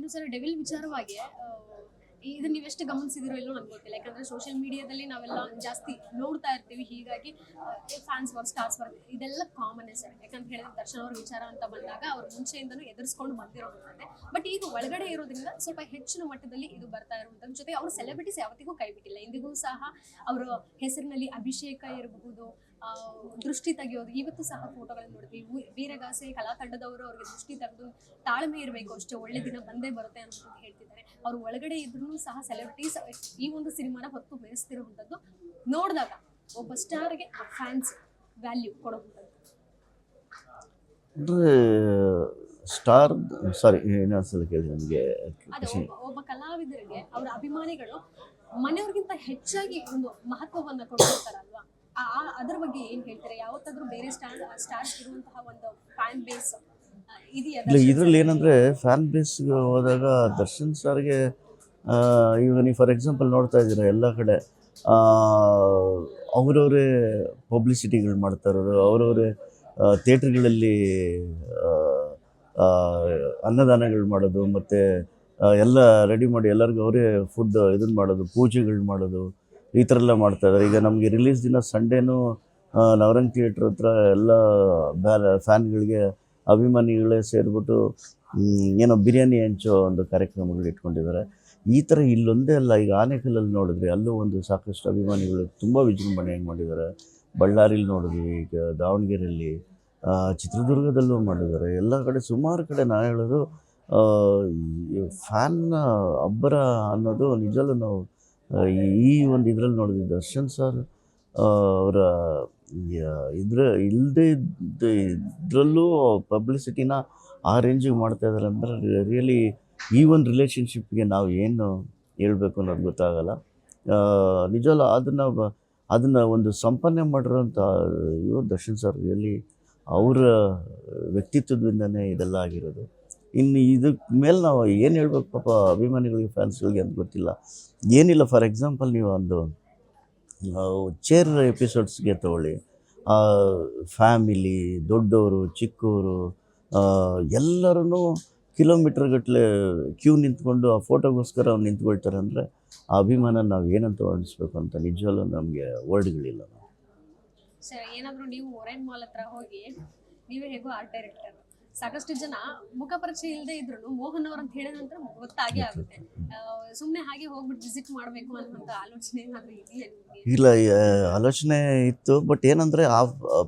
ಇನ್ನು sir devil ವಿಚಾರವಾಗಿ ಇದನ್ನ ನೀವೆಷ್ಟು ಗಮನಿಸಿದಿರೋ ಇಲ್ಲೋ ನನಗೆ ಗೊತ್ತಿಲ್ಲ. ಯಾಕಂದ್ರೆ ಸೋಷಿಯಲ್ ಮೀಡಿಯಾದಲ್ಲಿ ನಾವೆಲ್ಲ ಜಾಸ್ತಿ ನೋಡ್ತಾ ಇರ್ತೀವಿ. ಹೀಗಾಗಿ ಫ್ಯಾನ್ಸ್ ವರ್ಕ್, ಸ್ಟಾರ್ಸ್ ವರ್ಕ್ ಇದೆಲ್ಲ ಕಾಮನ್ ಸರ್. ಯಾಕಂತ ಹೇಳಿದ್ರೆ ದರ್ಶನ್ ಅವ್ರ ವಿಚಾರ ಅಂತ ಬಂದಾಗ ಅವ್ರು ಮುಂಚೆಯಿಂದನೂ ಎದುರಿಸ್ಕೊಂಡು ಬಂದಿರೋದಂತೆ. ಬಟ್ ಈಗ ಒಳಗಡೆ ಇರೋದ್ರಿಂದ ಸ್ವಲ್ಪ ಹೆಚ್ಚಿನ ಮಟ್ಟದಲ್ಲಿ ಇದು ಬರ್ತಾ ಇರುವಂಥದ್ದು. ಜೊತೆಗೆ ಅವ್ರ ಸೆಲೆಬ್ರಿಟೀಸ್ ಯಾವತ್ತಿಗೂ ಕೈ ಬಿಟ್ಟಿಲ್ಲ. ಇಂದಿಗೂ ಸಹ ಅವರ ಹೆಸರಿನಲ್ಲಿ ಅಭಿಷೇಕ ಇರಬಹುದು, ದೃಷ್ಟಿ ತೆಗೆಯೋದು, ಇವತ್ತು ಸಹ ಫೋಟೋಗಳನ್ನು ನೋಡ್ತೀವಿ. ವೀರಗಾಸೆ ಕಲಾ ತಂಡದವರು ಅವ್ರಿಗೆ ದೃಷ್ಟಿ ತೆಗೆದು ತಾಳ್ಮೆ ಇರಬೇಕು, ಅಷ್ಟೇ ಒಳ್ಳೆ ದಿನ ಬಂದೇ ಬರುತ್ತೆ ಅಂತ ಹೇಳ್ತಿದ್ದಾರೆ. ಅವ್ರು ಒಳಗಡೆ ಇದ್ರೂ ಸಹ ಸೆಲೆಬ್ರಿಟೀಸ್ ಈ ಒಂದು ಸಿನಿಮಾನ ಹೊತ್ತು ಬೇಯಿಸ್ತಿರುವಂಥದ್ದು ನೋಡಿದಾಗ ಒಬ್ಬ ಸ್ಟಾರ್ಗೆ ಆ ಫ್ಯಾನ್ಸ್ ವ್ಯಾಲ್ಯೂ ಕೊಡುವಂಥದ್ದು. ಅಂದರೆ ಸ್ಟಾರ್ ಸಾರಿ ಇನ್ನೊಂದ್ಸಲ ಕೇಳಿ ನನಗೆ. ಅದು ಒಬ್ಬ ಕಲಾವಿದರಿಗೆ ಅವರ ಅಭಿಮಾನಿಗಳು ಮನೆಯವ್ರಿಗಿಂತ ಹೆಚ್ಚಾಗಿ ಒಂದು ಮಹತ್ವವನ್ನ ಕೊಡ್ತಿರ್ತಾರಲ್ವಾ, ಅದ್ರ ಬಗ್ಗೆ ಏನ್ ಹೇಳ್ತಾರೆ? ಯಾವತ್ತಾದ್ರೂ ಬೇರೆ ಸ್ಟಾರ್ಸ್ ಇರುವಂತಹ ಒಂದು ಫ್ಯಾನ್ ಬೇಸ್ ಇದೆಯಾ? ಇದರಲ್ಲಿ ಏನಂದರೆ ಫ್ಯಾನ್ ಬೇಸ್ಗೆ ಹೋದಾಗ ದರ್ಶನ್ ಸರ್ಗೆ ಈಗ ನೀವು ಫಾರ್ ಎಕ್ಸಾಂಪಲ್ ನೋಡ್ತಾ ಇದ್ದೀರಾ ಎಲ್ಲ ಕಡೆ ಅವರವರೇ ಪಬ್ಲಿಸಿಟಿಗಳು ಮಾಡ್ತಾ ಇರೋದು, ಅವರವರೇ ಥಿಯೇಟ್ರ್ಗಳಲ್ಲಿ ಅನ್ನದಾನಗಳು ಮಾಡೋದು, ಮತ್ತು ಎಲ್ಲ ರೆಡಿ ಮಾಡಿ ಎಲ್ಲರಿಗೂ ಅವರೇ ಫುಡ್ ಇದನ್ನು ಮಾಡೋದು, ಪೂಜೆಗಳು ಮಾಡೋದು, ಈ ಥರ ಎಲ್ಲ ಮಾಡ್ತಾಯಿದ್ದಾರೆ. ಈಗ ನಮಗೆ ರಿಲೀಸ್ ದಿನ ಸಂಡೇನೂ ನವರಂಗ್ ಥಿಯೇಟ್ರ್ ಹತ್ರ ಎಲ್ಲ ಫ್ಯಾನ್ಗಳಿಗೆ ಅಭಿಮಾನಿಗಳೇ ಸೇರಿಬಿಟ್ಟು ಏನೋ ಬಿರಿಯಾನಿ ಹಂಚೋ ಒಂದು ಕಾರ್ಯಕ್ರಮಗಳು ಇಟ್ಕೊಂಡಿದ್ದಾರೆ. ಈ ಥರ ಇಲ್ಲೊಂದೇ ಅಲ್ಲ, ಈಗ ಆನೇಕಲ್ಲಲ್ಲಿ ನೋಡಿದ್ರೆ ಅಲ್ಲೂ ಒಂದು ಸಾಕಷ್ಟು ಅಭಿಮಾನಿಗಳು ತುಂಬ ವಿಜೃಂಭಣೆಯಾಗಿ ಮಾಡಿದ್ದಾರೆ. ಬಳ್ಳಾರಿಲಿ ನೋಡಿದ್ವಿ, ಈಗ ದಾವಣಗೆರೆಯಲ್ಲಿ, ಚಿತ್ರದುರ್ಗದಲ್ಲೂ ಮಾಡಿದ್ದಾರೆ. ಎಲ್ಲ ಕಡೆ ಸುಮಾರು ಕಡೆ ನಾನು ಹೇಳೋದು ಫ್ಯಾನ್ನ ಅಬ್ಬರ ಅನ್ನೋದು ನಿಜವೂ ನಾವು ಈ ಒಂದು ಇದರಲ್ಲಿ ನೋಡಿದ್ವಿ. ದರ್ಶನ್ ಸರ್ ಅವರ ಇದರಲ್ಲೂ ಪಬ್ಲಿಸಿಟಿನ ಆ ರೇಂಜಿಗೆ ಮಾಡ್ತಾಯಿದ್ದಾರೆ ಅಂದರೆ ರಿಯಲಿ ಈ ಒಂದು ರಿಲೇಷನ್ಶಿಪ್ಗೆ ನಾವು ಏನು ಹೇಳಬೇಕು ಅನ್ನೋದು ಗೊತ್ತಾಗಲ್ಲ. ನಿಜವಲ್ಲ ಅದನ್ನು ಒಂದು ಸಂಪಾದನೆ ಮಾಡಿರೋಂಥ ಇವರು ದರ್ಶನ್ ಸರ್ ರಿಯಲಿ ಅವರ ವ್ಯಕ್ತಿತ್ವದಿಂದನೇ ಇದೆಲ್ಲ ಆಗಿರೋದು. ಇನ್ನು ಇದಕ್ಕೆ ಮೇಲೆ ನಾವು ಏನು ಹೇಳ್ಬೇಕು ಪಾಪ ಅಭಿಮಾನಿಗಳಿಗೆ, ಫ್ಯಾನ್ಸ್ಗಳಿಗೆ ಅಂತ ಗೊತ್ತಿಲ್ಲ. ಏನಿಲ್ಲ, ಫಾರ್ ಎಕ್ಸಾಂಪಲ್ ನೀವು ಒಂದು ಚೇರ್ ಎಪಿಸೋಡ್ಸ್ಗೆ ತಗೊಳ್ಳಿ, ಫ್ಯಾಮಿಲಿ, ದೊಡ್ಡವರು, ಚಿಕ್ಕವರು ಎಲ್ಲರೂ ಕಿಲೋಮೀಟರ್ಗಟ್ಟಲೆ ಕ್ಯೂ ನಿಂತ್ಕೊಂಡು ಆ ಫೋಟೋಗೋಸ್ಕರ ಅವ್ರು ನಿಂತ್ಕೊಳ್ತಾರೆ ಅಂದರೆ ಆ ಅಭಿಮಾನ ನಾವು ಏನಂತ ವರ್ಣಿಸ್ಬೇಕು ಅಂತ ನಿಜವಲ್ಲೂ ನಮಗೆ ವರ್ಡ್ಗಳಿಲ್ಲ. ಸರ್, ಏನಾದರೂ ನೀವು ಒರೇನ್ ಮಾಲ್ ಹತ್ರ ಹೋಗಿ, ನೀವೇ ಹೇಗೋ ಆರ್ಟ್ ಡೈರೆಕ್ಟರ್, ಸಾಕಷ್ಟು ಜನ ಮುಖ ಪರಿಚಯ ಇಲ್ಲದೆ ಇದ್ರು ಮೋಹನ್ ಅವ್ರ ಅಂತ ಹೇಳಿದ ನಂತರ ಗೊತ್ತಾಗೇ ಆಗುತ್ತೆ. ಸುಮ್ಮನೆ ಹಾಗೆ ಹೋಗ್ಬಿಟ್ಟು ವಿಸಿಟ್ ಮಾಡಬೇಕು ಅನ್ನೋಂಥ ಆಲೋಚನೆ ಏನಾದರೂ ಇದೆಯಾ ನಿಮಗೆ? ಇಲ್ಲ, ಆಲೋಚನೆ ಇತ್ತು. ಬಟ್ ಏನಂದರೆ ಆ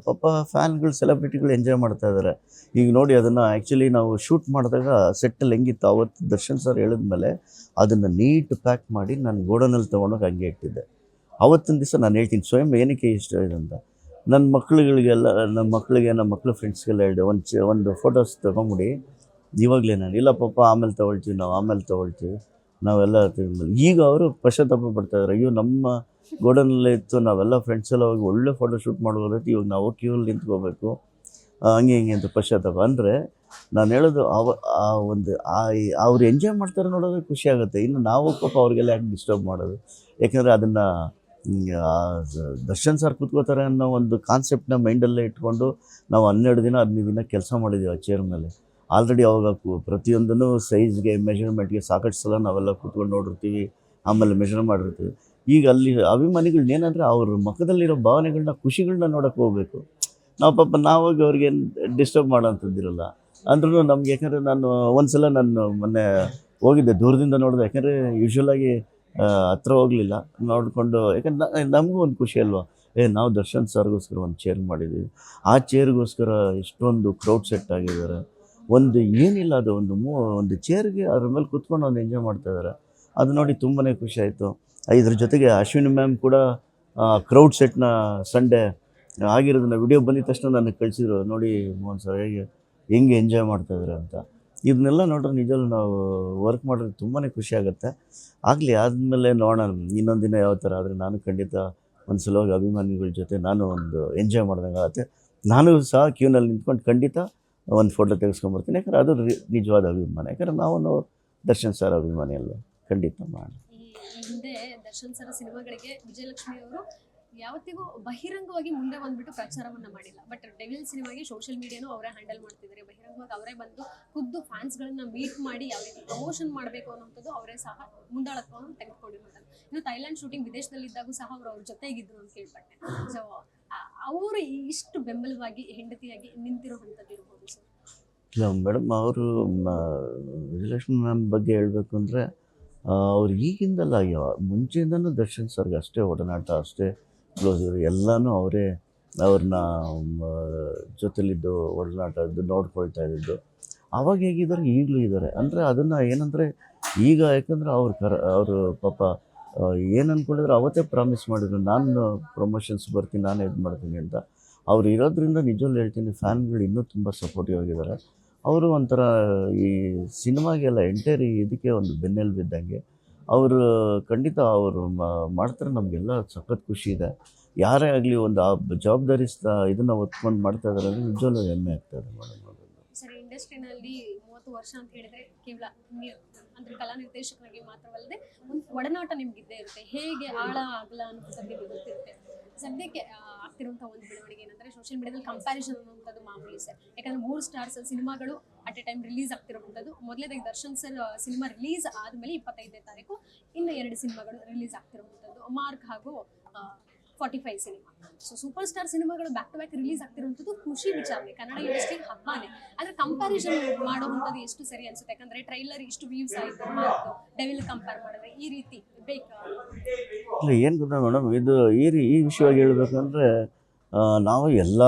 ಪಾಪ ಫ್ಯಾನ್ಗಳು, ಸೆಲೆಬ್ರಿಟಿಗಳು ಎಂಜಾಯ್ ಮಾಡ್ತಾ ಇದ್ದಾರೆ. ಈಗ ನೋಡಿ, ಅದನ್ನು ಆ್ಯಕ್ಚುಲಿ ನಾವು ಶೂಟ್ ಮಾಡಿದಾಗ ಸೆಟ್ಟಲ್ಲಿ ಹೆಂಗಿತ್ತು ಅವತ್ತು ದರ್ಶನ್ ಸರ್ ಹೇಳಿದ್ಮೇಲೆ ಅದನ್ನು ನೀಟ್ ಪ್ಯಾಕ್ ಮಾಡಿ ನಾನು ಗೋಡನಲ್ಲಿ ತೊಗೊಂಡೋಗಿ ಹಂಗೆ ಇಟ್ಟಿದ್ದೆ. ಆವತ್ತಿನ ದಿವಸ ನಾನು ಹೇಳ್ತೀನಿ ಸ್ವಯಂ ಏನಕ್ಕೆ ಇಷ್ಟ ಇದೆ ಅಂತ. ನನ್ನ ಮಕ್ಕಳುಗಳಿಗೆಲ್ಲ, ನಮ್ಮ ಮಕ್ಕಳ ಫ್ರೆಂಡ್ಸ್ಗೆಲ್ಲ ಹೇಳಿದೆ, ಒಂದು ಫೋಟೋಸ್ ತೊಗೊಂಬಿಡಿ ಇವಾಗಲೇ. ನಾನು ಇಲ್ಲ ಪಾಪ ಆಮೇಲೆ ತೊಗೊಳ್ತೀವಿ ನಾವೆಲ್ಲ ತಿಳ್ಮೇಲೆ. ಈಗ ಅವರು ಪಶ್ಚಾತ್ತಾಪ ಪಡ್ತಾಯಿದ್ದಾರೆ, ಅಯ್ಯೋ ನಮ್ಮ ಗೋಡನಲ್ಲೇ ಇತ್ತು, ನಾವೆಲ್ಲ ಫ್ರೆಂಡ್ಸ್ ಎಲ್ಲ ಹೋಗಿ ಒಳ್ಳೆ ಫೋಟೋ ಶೂಟ್ ಮಾಡ್ಬೋದಾಯ್ತು, ಇವಾಗ ನಾವು ಕ್ಯೂಲ್ಲಿ ನಿಂತ್ಕೋಬೇಕು ಹಂಗೆ ಅಂತ ಪಶ್ಚಾತ್ತಾಪ. ಅಂದರೆ ನಾನು ಹೇಳೋದು ಅವ್ರು ಎಂಜಾಯ್ ಮಾಡ್ತಾರೆ ನೋಡೋದು ಖುಷಿ ಆಗುತ್ತೆ. ಇನ್ನು ನಾವು ಪಾಪ ಅವ್ರಿಗೆಲ್ಲ ಯಾಕೆ ಡಿಸ್ಟರ್ಬ್ ಮಾಡೋದು? ಯಾಕೆಂದರೆ ಅದನ್ನು ದರ್ಶನ್ ಸರ್ ಕೂತ್ಕೋತಾರೆ ಅನ್ನೋ ಒಂದು ಕಾನ್ಸೆಪ್ಟನ್ನ ಮೈಂಡಲ್ಲೇ ಇಟ್ಕೊಂಡು ನಾವು 12 ದಿನ 15 ದಿನ ಕೆಲಸ ಮಾಡಿದ್ದೀವಿ ಆ ಚೇರ್ ಮೇಲೆ. ಆಲ್ರೆಡಿ ಅವಾಗ ಪ್ರತಿಯೊಂದೂ ಸೈಜ್ಗೆ, ಮೆಷರ್ಮೆಂಟ್ಗೆ ಸಾಕಷ್ಟು ಸಲ ನಾವೆಲ್ಲ ಕೂತ್ಕೊಂಡು ನೋಡಿರ್ತೀವಿ, ಆಮೇಲೆ ಮೆಷರ್ ಮಾಡಿರ್ತೀವಿ. ಈಗ ಅಲ್ಲಿ ಅಭಿಮಾನಿಗಳನ್ನೇನಂದರೆ ಅವ್ರ ಮುಖದಲ್ಲಿರೋ ಭಾವನೆಗಳನ್ನ, ಖುಷಿಗಳನ್ನ ನೋಡೋಕ್ಕೆ ಹೋಗಬೇಕು. ನಾವಾಗಿ ಅವ್ರಿಗೆ ಡಿಸ್ಟರ್ಬ್ ಮಾಡೋಂಥದ್ದಿರಲ್ಲ. ಅಂದ್ರೂ ನಮ್ಗೆ, ಯಾಕಂದರೆ ನಾನು ಮೊನ್ನೆ ಹೋಗಿದ್ದೆ, ದೂರದಿಂದ ನೋಡಿದೆ. ಯಾಕಂದರೆ ಯೂಶ್ವಲಾಗಿ ಹತ್ರ ಹೋಗಲಿಲ್ಲ, ನೋಡಿಕೊಂಡು. ಯಾಕಂದ್ರೆ ನಮಗೂ ಒಂದು ಖುಷಿ ಅಲ್ವಾ, ನಾವು ದರ್ಶನ್ ಸರ್ಗೋಸ್ಕರ ಒಂದು ಚೇರ್ ಮಾಡಿದ್ದೀವಿ, ಆ ಚೇರ್ಗೋಸ್ಕರ ಎಷ್ಟೊಂದು ಕ್ರೌಡ್ ಸೆಟ್ ಆಗಿದ್ದಾರೆ. ಒಂದು ಏನಿಲ್ಲ, ಅದು ಒಂದು ಚೇರ್ಗೆ ಅದ್ರ ಮೇಲೆ ಕೂತ್ಕೊಂಡು ಒಂದು ಎಂಜಾಯ್ ಮಾಡ್ತಾಯಿದ್ದಾರೆ. ಅದು ನೋಡಿ ತುಂಬಾ ಖುಷಿ ಆಯಿತು. ಇದ್ರ ಜೊತೆಗೆ ಅಶ್ವಿನಿ ಮ್ಯಾಮ್ ಕೂಡ ಕ್ರೌಡ್ ಸೆಟ್ನ ಸಂಡೇ ಆಗಿರೋದನ್ನ ವಿಡಿಯೋ ಬಂದಿದ ತಕ್ಷಣ ನನಗೆ ಕಳಿಸಿದ್ರು, ನೋಡಿ ಮೋಹನ್ ಸರ್ ಹೆಂಗೆ ಎಂಜಾಯ್ ಮಾಡ್ತಾಯಿದ್ದಾರೆ ಅಂತ. ಇದನ್ನೆಲ್ಲ ನೋಡ್ರೆ ನಿಜವೂ ನಾವು ವರ್ಕ್ ಮಾಡೋದು ತುಂಬಾ ಖುಷಿ ಆಗುತ್ತೆ. ಆಗಲಿ, ಆದಮೇಲೆ ನೋಡೋಣ ಇನ್ನೊಂದು ದಿನ ಯಾವ ಥರ ಆದರೆ ನಾನು ಖಂಡಿತ ಒಂದು ಸಲವಾಗಿ ಅಭಿಮಾನಿಗಳ ಜೊತೆ ನಾನು ಒಂದು ಎಂಜಾಯ್ ಮಾಡ್ದಂಗೆ ಆಗುತ್ತೆ. ನಾನು ಸಹ ಕ್ಯೂನಲ್ಲಿ ನಿಂತ್ಕೊಂಡು ಖಂಡಿತ ಒಂದು ಫೋಟೋ ತೆಗೆಸ್ಕೊಂಬರ್ತೀನಿ. ಯಾಕಂದರೆ ಅದು ನಿಜವಾದ ಅಭಿಮಾನ. ಯಾಕಂದರೆ ನಾವು ದರ್ಶನ್ ಸರ್ ಅಭಿಮಾನಿ ಅಲ್ವ, ಖಂಡಿತ ಮಾಡೋಣ. ಈ ಹಿಂದೆ ದರ್ಶನ್ ಸರ್ ಸಿನಿಮಾಗಳಿಗೆ ವಿಜಯಲಕ್ಷ್ಮಿ ಅವರು ಯಾವತ್ತಿಗೂ ಬಹಿರಂಗವಾಗಿ ಮುಂದೆ ಬಂದ್ಬಿಟ್ಟು ಪ್ರಚಾರವನ್ನ ಮಾಡಿಲ್ಲ. ಬಟ್ ಡೆವಿಲ್ ಸಿನಿಮಾಗೆ ಸೋಷಿಯಲ್ ಮೀಡಿಯಾನು ಅವರೇ ಹ್ಯಾಂಡಲ್ ಮಾಡ್ತಿದ್ದಾರೆ. ಬಹಿರಂಗವಾಗಿ ಅವರೇ ಬಂದು ಖುದ್ದು ಫ್ಯಾನ್ಸ್ಗಳನ್ನ ಮೀಟ್ ಮಾಡಿ ಯಾವ ರೀತಿ ಪ್ರಮೋಷನ್ ಮಾಡಬೇಕು ಅನ್ನೋಂಥದ್ದು ಅವರೇ ಸಹ ಮುಂದಾಳತ್ವವನ್ನು ತೆಗೆದುಕೊಂಡಿರುವಂಥದ್ದು. ಇನ್ನು ಥೈಲ್ಯಾಂಡ್ ಶೂಟಿಂಗ್ ವಿದೇಶದಲ್ಲಿದ್ದಾಗೂ ಸಹ ಅವರು ಅವ್ರ ಜೊತೆಗಿದ್ರು ಅಂತ ಕೇಳ್ಪಟ್ಟೆ. ಸೊ ಅವರು ಇಷ್ಟು ಬೆಂಬಲವಾಗಿ ಹೆಂಡತಿಯಾಗಿ ನಿಂತಿರುವಂಥದ್ದು ಇರ್ಬೋದು ಸರ್. ಇಲ್ಲ ಮೇಡಮ್, ಅವರು ವಿಜಯಲಕ್ಷ್ಮಿ ಮ್ಯಾಮ್ ಬಗ್ಗೆ ಹೇಳಬೇಕು ಅಂದರೆ ಅವ್ರು ಈಗಿಂದಲ್ಲ, ಮುಂಚೆಯಿಂದನೂ ದರ್ಶನ್ ಸರ್ಗೆ ಅಷ್ಟೇ ಒಡನಾಟ, ಅಷ್ಟೇ ಕ್ಲೋಸ್ ಇವರು. ಎಲ್ಲನೂ ಅವರೇ ಅವ್ರನ್ನ ಜೊತೆಲಿದ್ದು ಒಡನಾಟ ಇದ್ದು ನೋಡ್ಕೊಳ್ತಾ ಇದ್ದಿದ್ದು. ಆವಾಗ ಹೇಗಿದ್ದಾರೆ ಈಗಲೂ ಇದ್ದಾರೆ. ಅಂದರೆ ಅದನ್ನು ಏನಂದರೆ ಈಗ ಯಾಕಂದರೆ ಅವರು ಪಾಪ ಏನು ಅಂದ್ಕೊಂಡಿದ್ರು ಅವತ್ತೇ ಪ್ರಾಮಿಸ್ ಮಾಡಿದ್ರು, ನಾನು ಪ್ರಮೋಷನ್ಸ್ ಬರ್ತೀನಿ, ನಾನು ಇದು ಮಾಡ್ತೀನಿ ಅಂತ. ಅವ್ರು ಇರೋದ್ರಿಂದ ನಿಜವಲ್ಲೂ ಹೇಳ್ತೀನಿ, ಫ್ಯಾನ್ಗಳು ಇನ್ನೂ ತುಂಬ ಸಪೋರ್ಟಿವ್ ಆಗಿದ್ದಾರೆ. ಅವರು ಒಂಥರ ಈ ಸಿನಿಮಾಗೆಲ್ಲ ಎಂಟೈರ್ ಇದಕ್ಕೆ ಒಂದು ಬೆನ್ನೆಲುಬಿದ್ದಂಗೆ. ಅವರು ಖಂಡಿತ ಅವರು ಮಾಡ್ತಾರೆ. ನಮಗೆಲ್ಲ ಸಖತ್ ಖುಷಿ ಇದೆ. ಯಾರೇ ಆಗಲಿ ಒಂದು ಆ ಜವಾಬ್ದಾರಿಸ್ತ ಇದನ್ನು ಹೊತ್ಕೊಂಡು ಮಾಡ್ತಾ ಇದ್ದಾರೆ ಅಂದರೆ ನಿಜವಲ್ಲೂ ಹೆಮ್ಮೆ ಆಗ್ತಾಯಿದೆ ಮೇಡಮ್. ಸರ್, ಇಂಡಸ್ಟ್ರಿನಲ್ಲಿ 30 ವರ್ಷ ಅಂತ ಹೇಳಿದ್ರೆ ಕೇವಲ ಅಂದ್ರೆ ಕಲಾ ನಿರ್ದೇಶಕರಾಗಿ ಮಾತ್ರವಲ್ಲದೆ ಒಂದು ಒಡನಾಟ ನಿಮ್ಗಿದ್ದೇ ಇರುತ್ತೆ. ಹೇಗೆ ಆಳ ಆಗಲ್ಲ ಅನ್ನೋಂಥದ್ದು ನಿಮಗೆ ಗೊತ್ತಿರುತ್ತೆ. ಸದ್ಯಕ್ಕೆ ಆಗ್ತಿರುವಂಥ ಒಂದು ಬೆಳವಣಿಗೆ ಏನಂದರೆ ಸೋಷಿಯಲ್ ಮೀಡಿಯಾದಲ್ಲಿ ಕಂಪ್ಯಾರಿಸನ್ ಅನ್ನುವಂಥದ್ದು ಮಾಮೂಲಿ ಸರ್. ಯಾಕಂದರೆ 3 ಸ್ಟಾರ್ಸ್ ಸಿನಿಮಾಗಳು ಅಟ್ ಎ ಟೈಮ್ ರಿಲೀಸ್ ಆಗ್ತಿರುವಂಥದ್ದು. ಮೊದಲೇದಾಗಿ ದರ್ಶನ್ ಸರ್ ಸಿನಿಮಾ ರಿಲೀಸ್ ಆದಮೇಲೆ 25ನೇ ತಾರೀಕು ಇನ್ನು 2 ಸಿನಿಮಾಗಳು ರಿಲೀಸ್ ಆಗ್ತಿರುವಂಥದ್ದು, ಮಾರ್ಕ್ ಹಾಗೂ 45 ಸಿನಿಮಾ. ಸೊ ಸೂಪರ್ ಸ್ಟಾರ್ ಸಿನಿಮಾಗಳು ಬ್ಯಾಕ್ ಟು ಬ್ಯಾಕ್ ರಿಲೀಸ್ ಆಗ್ತಿರುವಂಥದ್ದು ಖುಷಿ ವಿಚಾರನೆ, ಕನ್ನಡ ಇಂಡಸ್ಟ್ರಿ ಹಬ್ಬನೇ. ಆದರೆ ಕಂಪ್ಯಾರಿಸನ್ ಮಾಡುವಂಥದ್ದು ಎಷ್ಟು ಸರಿ ಅನ್ಸುತ್ತೆ? ಯಾಕಂದರೆ ಟ್ರೈಲರ್ ಇಷ್ಟು ವ್ಯೂಸ್ ಆಯಿತು, ಡೆವಿಲ್ ಕಂಪೇರ್ ಮಾಡಿದ್ರೆ ಈ ರೀತಿ ಬೇಕಾ? ಇಲ್ಲ, ಏನು ಗೊತ್ತಾ ಮೇಡಮ್, ಇದು ಈ ವಿಷಯವಾಗಿ ಹೇಳ್ಬೇಕಂದ್ರೆ ನಾವು ಎಲ್ಲ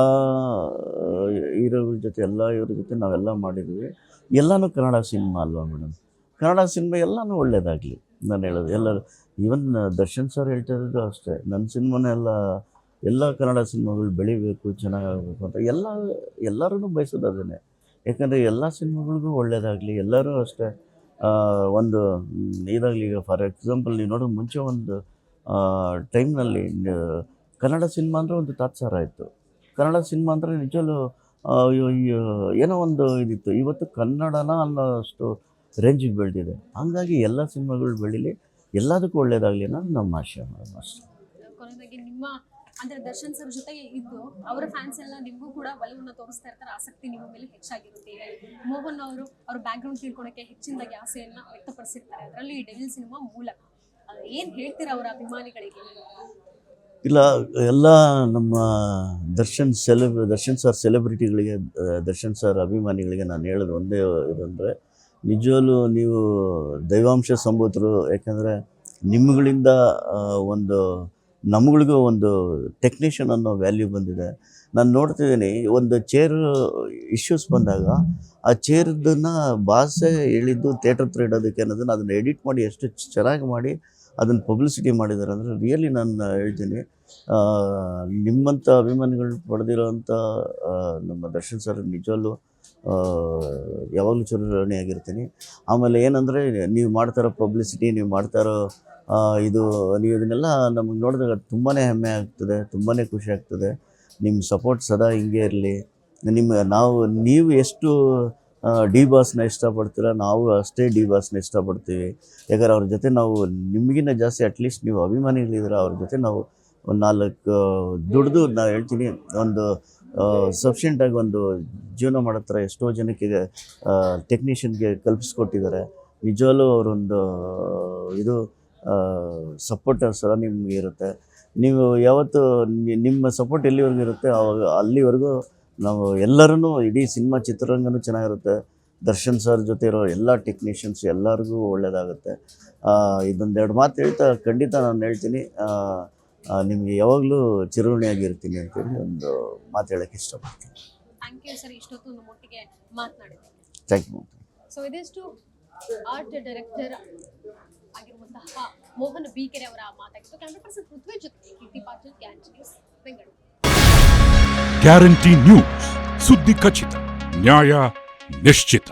ಹೀರೋಗಳ ಜೊತೆ, ಎಲ್ಲ ಇವ್ರ ಜೊತೆ ನಾವೆಲ್ಲ ಮಾಡಿದ್ವಿ. ಎಲ್ಲನೂ ಕನ್ನಡ ಸಿನಿಮಾ ಅಲ್ವಾ ಮೇಡಮ್? ಕನ್ನಡ ಸಿನಿಮಾ ಎಲ್ಲನೂ ಒಳ್ಳೆಯದಾಗಲಿ ನಾನು ಹೇಳೋದು. ಎಲ್ಲರೂ ಈವನ್ ದರ್ಶನ್ ಸರ್ ಹೇಳ್ತಾ ಇರೋದು ಅಷ್ಟೇ, ನನ್ನ ಸಿನಿಮಾನೇ ಎಲ್ಲ ಕನ್ನಡ ಸಿನಿಮಾಗಳು ಬೆಳಿಬೇಕು, ಚೆನ್ನಾಗಾಗಬೇಕು ಅಂತ ಎಲ್ಲರೂ ಬಯಸೋದು ಅದನ್ನೇ. ಯಾಕಂದರೆ ಎಲ್ಲ ಸಿನಿಮಾಗಳಿಗೂ ಒಳ್ಳೆಯದಾಗಲಿ, ಎಲ್ಲರೂ ಅಷ್ಟೇ ಒಂದು ಇದಾಗಲಿ. ಈಗ ಫಾರ್ ಎಕ್ಸಾಂಪಲ್ ನೀವು ನೋಡೋ ಮುಂಚೆ ಒಂದು ಟೈಮ್ನಲ್ಲಿ ಕನ್ನಡ ಸಿನಿಮಾ ಅಂದರೆ ಒಂದು ತಾತ್ಸಾರ ಇತ್ತು. ಕನ್ನಡ ಸಿನಿಮಾ ಅಂದರೆ ನಿಜವೂ ಏನೋ ಒಂದು ಇದಿತ್ತು. ಇವತ್ತು ಕನ್ನಡನ ಅನ್ನೋಷ್ಟು ರೇಂಜಿಗೆ ಬೆಳೆದಿದೆ. ಹಾಗಾಗಿ ಎಲ್ಲ ಸಿನಿಮಾಗಳು ಬೆಳೀಲಿ, ಎಲ್ಲದಕ್ಕೂ ಒಳ್ಳೆಯದಾಗಲಿ ಅನ್ನೋದು ನಮ್ಮ ಆಶಯ ಮೇಡಮ್ ಅಷ್ಟೇ. ಕೊನೆಯದಾಗಿ ನಿಮ್ಮ ಅಂದರೆ ದರ್ಶನ್ ಸರ್ ಜೊತೆಗೆ ಇದ್ದು ಅವರ ಫ್ಯಾನ್ಸ್ ಎಲ್ಲ ನಿಮಗೂ ಕೂಡ ಒಲವನ್ನು ತೋರಿಸ್ತಾ ಇರ್ತಾರೆ, ಆಸಕ್ತಿ ನಿಮ್ಮ ಮೇಲೆ ಹೆಚ್ಚಾಗಿರುತ್ತೆ. ಮೋಹನ್ ಅವರು ಅವ್ರ ಬ್ಯಾಕ್ಗ್ರೌಂಡ್ ತಿಳ್ಕೊಳಕ್ಕೆ ಹೆಚ್ಚಿನದಾಗಿ ಆಸೆಯನ್ನು ವ್ಯಕ್ತಪಡಿಸಿರ್ತಾರೆ. ಅದರಲ್ಲಿ ಡೆವಿಲ್ ಸಿನಿಮಾ ಮೂಲಕ ಏನು ಹೇಳ್ತೀರಾ ಅವರ ಅಭಿಮಾನಿಗಳಿಗೆ? ಇಲ್ಲ, ಎಲ್ಲ ನಮ್ಮ ದರ್ಶನ್ ಸರ್ ಸೆಲೆಬ್ರಿಟಿಗಳಿಗೆ, ದರ್ಶನ್ ಸರ್ ಅಭಿಮಾನಿಗಳಿಗೆ ನಾನು ಹೇಳೋದು ಒಂದೇ ಇದಂದರೆ, ನಿಜವಲ್ಲೂ ನೀವು ದೈವಾಂಶ ಸಂಭೂತರು. ಯಾಕಂದರೆ ನಿಮ್ಮಗಳಿಂದ ಒಂದು ನಮ್ಗಳಿಗೂ ಒಂದು ಟೆಕ್ನಿಷಿಯನ್ ಅನ್ನೋ ವ್ಯಾಲ್ಯೂ ಬಂದಿದೆ. ನಾನು ನೋಡ್ತಿದ್ದೀನಿ, ಒಂದು ಚೇರು ಇಶ್ಯೂಸ್ ಬಂದಾಗ ಆ ಚೇರ್ದನ್ನು ಬಾಸೇ ಹೇಳಿದ್ದು ಥಿಯೇಟರ್ ಹತ್ರ ಇಡೋದಕ್ಕೆ ಅನ್ನೋದನ್ನು ಅದನ್ನು ಎಡಿಟ್ ಮಾಡಿ ಎಷ್ಟು ಚೆನ್ನಾಗಿ ಮಾಡಿ ಅದನ್ನು ಪಬ್ಲಿಸಿಟಿ ಮಾಡಿದ್ದಾರೆ ಅಂದರೆ ರಿಯಲಿ ನಾನು ಹೇಳ್ತೀನಿ, ನಿಮ್ಮಂಥ ಅಭಿಮಾನಿಗಳು ಪಡೆದಿರೋಂಥ ನಮ್ಮ ದರ್ಶನ್ ಸರ್ ನಿಜವಲ್ಲೂ ಯಾವಾಗಲೂ ಚಿರಋಣಿಯಾಗಿರ್ತೀನಿ. ಆಮೇಲೆ ಏನಂದರೆ ನೀವು ಮಾಡ್ತಾರೋ ಪಬ್ಲಿಸಿಟಿ, ನೀವು ಮಾಡ್ತಾರೋ ನೀವು ಇದನ್ನೆಲ್ಲ ನಮಗೆ ನೋಡಿದಾಗ ತುಂಬಾ ಹೆಮ್ಮೆ ಆಗ್ತದೆ, ತುಂಬಾ ಖುಷಿ ಆಗ್ತದೆ. ನಿಮ್ಮ ಸಪೋರ್ಟ್ ಸದಾ ಹಿಂಗೆ ಇರಲಿ. ನೀವು ಎಷ್ಟು ಡಿ ಬಾಸ್ನ ಇಷ್ಟಪಡ್ತೀರ, ನಾವು ಅಷ್ಟೇ ಡಿ ಬಾಸ್ನ ಇಷ್ಟಪಡ್ತೀವಿ. ಯಾಕಂದ್ರೆ ಅವ್ರ ಜೊತೆ ನಾವು ನಿಮಗಿನ್ನ ಜಾಸ್ತಿ ಅಟ್ಲೀಸ್ಟ್ ನೀವು ಅಭಿಮಾನಿಗಳಿದ್ರೆ ಅವ್ರ ಜೊತೆ ನಾವು ಒಂದು 4 ದುಡ್ದು ನಾವು ಹೇಳ್ತೀನಿ, ಒಂದು ಸಫಿಷಿಯೆಂಟಾಗಿ ಒಂದು ಜೀವನ ಮಾಡೋ ಥರ ಎಷ್ಟೋ ಜನಕ್ಕೆ ಟೆಕ್ನಿಷಿಯನ್ಗೆ ಕಲ್ಪಿಸ್ಕೊಟ್ಟಿದ್ದಾರೆ. ನಿಜವಲ್ಲೂ ಅವರೊಂದು ಇದು ಸಪೋರ್ಟ್ ಸಹ ನಿಮಗೆ ಇರುತ್ತೆ. ನೀವು ಯಾವತ್ತು ನಿಮ್ಮ ಸಪೋರ್ಟ್ ಎಲ್ಲಿವರೆಗೂ ಇರುತ್ತೆ ಅಲ್ಲಿವರೆಗೂ ನಾವು ಎಲ್ಲರೂ, ಇಡೀ ಸಿನಿಮಾ ಚಿತ್ರರಂಗನೂ ಚೆನ್ನಾಗಿರುತ್ತೆ. ದರ್ಶನ್ ಸರ್ ಜೊತೆ ಇರೋ ಎಲ್ಲ ಟೆಕ್ನಿಷಿಯನ್ಸ್ ಎಲ್ಲರಿಗೂ ಒಳ್ಳೆಯದಾಗುತ್ತೆ. ಇದೊಂದೆರಡು ಮಾತು ಹೇಳ್ತಾ ಖಂಡಿತ ನಾನು ಹೇಳ್ತೀನಿ, ನಿಮಗೆ ಯಾವಾಗಲೂ ಚಿರಋಣಿಯಾಗಿರ್ತೀನಿ ಅಂತೇಳಿ ಒಂದು ಮಾತು ಹೇಳೋಕ್ಕೆ ಇಷ್ಟಪಡ್ತೀನಿ. ಥ್ಯಾಂಕ್ ಯು ಸರ್, ಇಷ್ಟೊತ್ತು ನಮ್ಮೊಟ್ಟಿಗೆ ಮಾತನಾಡಿದ್ದೀನಿ. Thank you. ಸೊ ಇದಿಷ್ಟು ಆರ್ಟ್ ಡೈರೆಕ್ಟರ್ ಆಗಿರುವಂತಹ ಮೋಹನ್ ಬೀಕೆರೆ ಅವರ ಮಾತಾಗಿತ್ತು. ಕ್ಯಾಮರಾ ಪರ್ಸನ್ ಪೃಥ್ವಿ ಜೊತೆ Keerthi Patil, Can News, Bengaluru. Guarantee News, ಸುದ್ದಿ ಖಚಿತ, ನ್ಯಾಯ ನಿಶ್ಚಿತ.